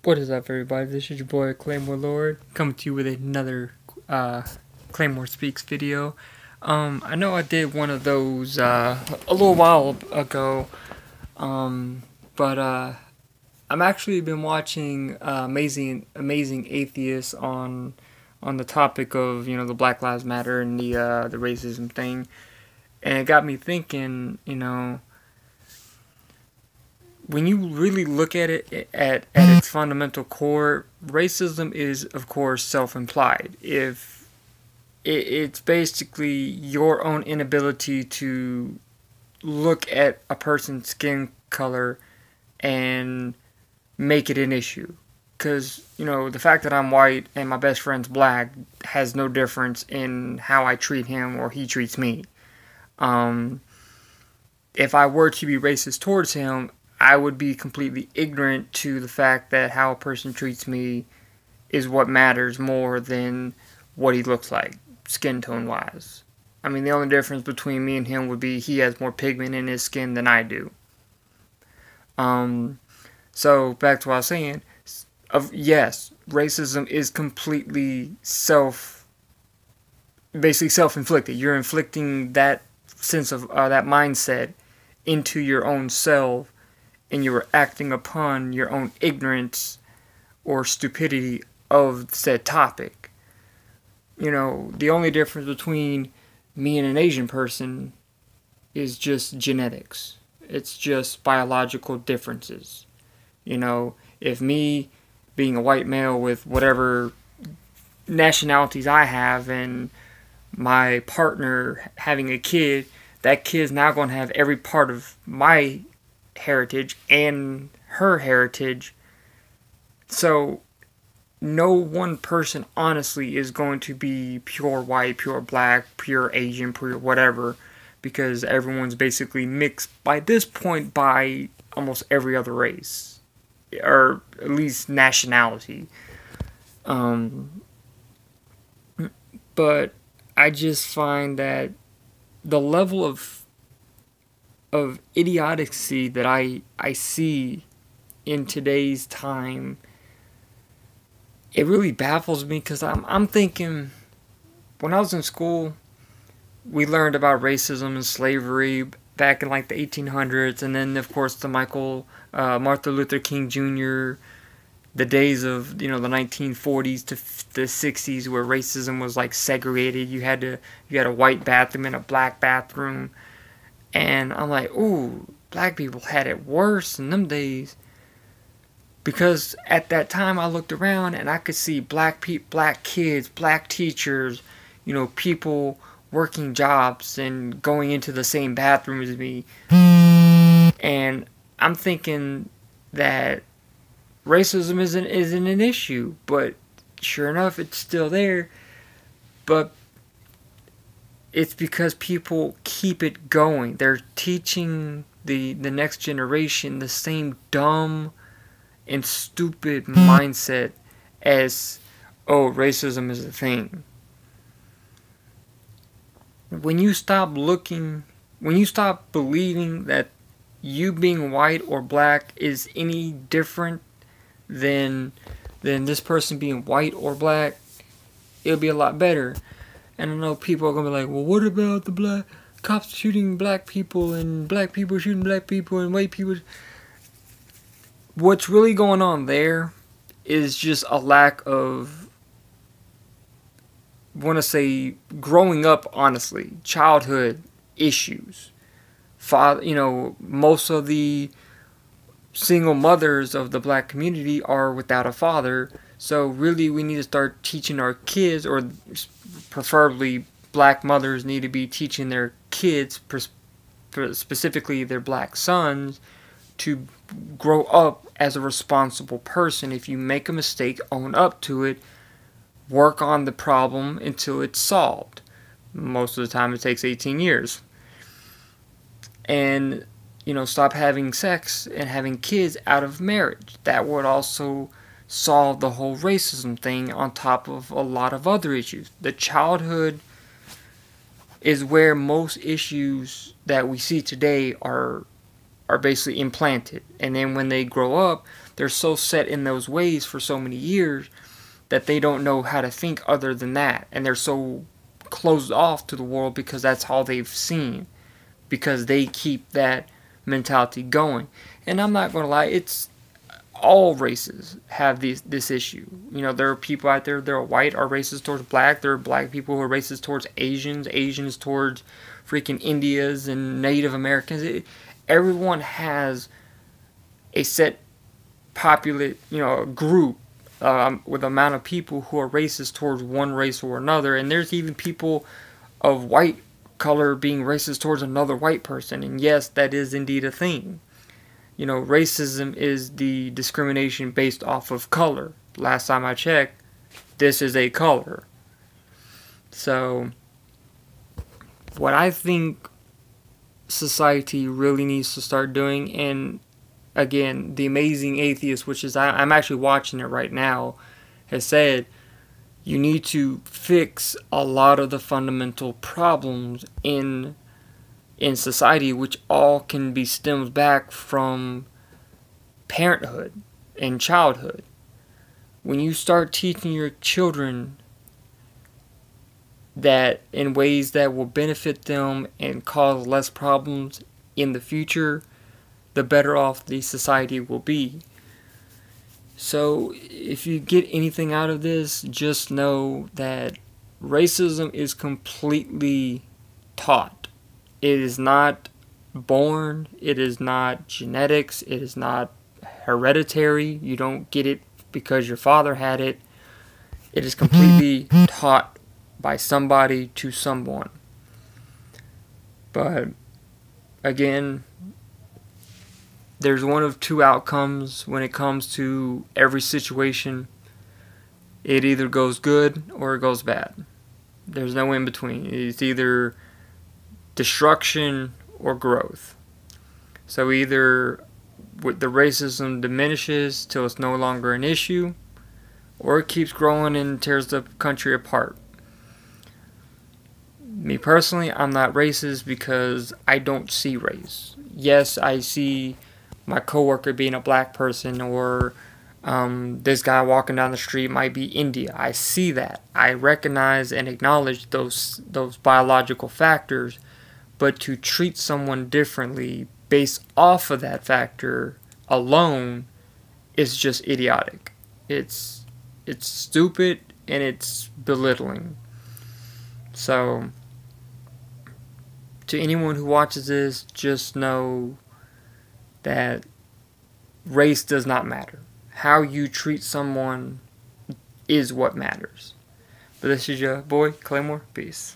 What is up, everybody? This is your boy Claymore Lord coming to you with another Claymore Speaks video. I know I did one of those a little while ago, but I'm actually been watching Amazing Atheists on the topic of the Black Lives Matter and the racism thing, and it got me thinking. When you really look at it at its fundamental core, racism is, of course, self-implied. If it's basically your own inability to look at a person's skin color and make it an issue. Because, the fact that I'm white and my best friend's black has no difference in how I treat him or he treats me. If I were to be racist towards him, I would be completely ignorant to the fact that how a person treats me is what matters more than what he looks like, skin tone wise. I mean, the only difference between me and him would be he has more pigment in his skin than I do. So back to what I was saying. Yes, racism is completely basically self-inflicted. You're inflicting that sense of that mindset into your own self, and you are acting upon your own ignorance or stupidity of said topic. The only difference between me and an Asian person is just genetics. It's just biological differences. If me being a white male with whatever nationalities I have and my partner having a kid, that kid's now going to have every part of my heritage and her heritage. So no one person honestly is going to be pure white, pure black, pure Asian, pure whatever, because everyone's basically mixed by this point by almost every other race, or at least nationality. But I just find that the level of idiocy that I see in today's time, it really baffles me, because I'm thinking, when I was in school, we learned about racism and slavery back in like the 1800s, and then of course the Martin Luther King Jr., the days of the 1940s to the 60s, where racism was like segregated. You had a white bathroom and a black bathroom. And I'm like, ooh, black people had it worse in them days. Because at that time I looked around and I could see black kids, black teachers, people working jobs and going into the same bathroom as me. And I'm thinking that racism isn't an issue, but sure enough, it's still there. But it's because people keep it going. They're teaching the next generation the same dumb and stupid mindset as, oh, racism is a thing. When you stop believing that you being white or black is any different than this person being white or black, it'll be a lot better. And I know people are going to be like, well, what about the black cops shooting black people and black people shooting black people and white people? What's really going on there is just a lack of, I want to say, growing up, honestly, childhood issues. Most of the single mothers of the black community are without a father. So really, we need to start teaching our kids, or preferably black mothers need to be teaching their kids, specifically their black sons, to grow up as a responsible person. If you make a mistake, own up to it, work on the problem until it's solved. Most of the time it takes 18 years. And, stop having sex and having kids out of marriage. That would also solve the whole racism thing, on top of a lot of other issues. The childhood is where most issues that we see today are are basically implanted. And then when they grow up, they're so set in those ways for so many years that they don't know how to think other than that. And they're so closed off to the world because that's all they've seen. Because they keep that mentality going. And I'm not going to lie, it's all races have this issue. You know, there are people out there that are white are racist towards black. There are black people who are racist towards Asians. Asians towards freaking Indians and Native Americans. Everyone has a set populate, group with amount of people who are racist towards one race or another. And there's even people of white color being racist towards another white person. And yes, that is indeed a thing. You know, racism is the discrimination based off of color. Last time I checked, this is a color. So, what I think society really needs to start doing, and again, The Amazing Atheist, which is, I'm actually watching it right now, has said, you need to fix a lot of the fundamental problems in society, which all can be stemmed back from parenthood and childhood. When you start teaching your children that in ways that will benefit them and cause less problems in the future, the better off the society will be. So if you get anything out of this, just know that racism is completely taught. It is not born, it is not genetics, it is not hereditary. You don't get it because your father had it. It is completely taught by somebody to someone. But again, there's one of two outcomes when it comes to every situation. It either goes good or it goes bad. There's no in between. It's either destruction or growth. So either the racism diminishes till it's no longer an issue, or it keeps growing and tears the country apart. Me personally, I'm not racist because I don't see race. Yes, I see my coworker being a black person, or this guy walking down the street might be India. I see that. I recognize and acknowledge those biological factors. But to treat someone differently based off of that factor alone is just idiotic. It's stupid and it's belittling. So, to anyone who watches this, just know that race does not matter. How you treat someone is what matters. But this is your boy, Claymore. Peace.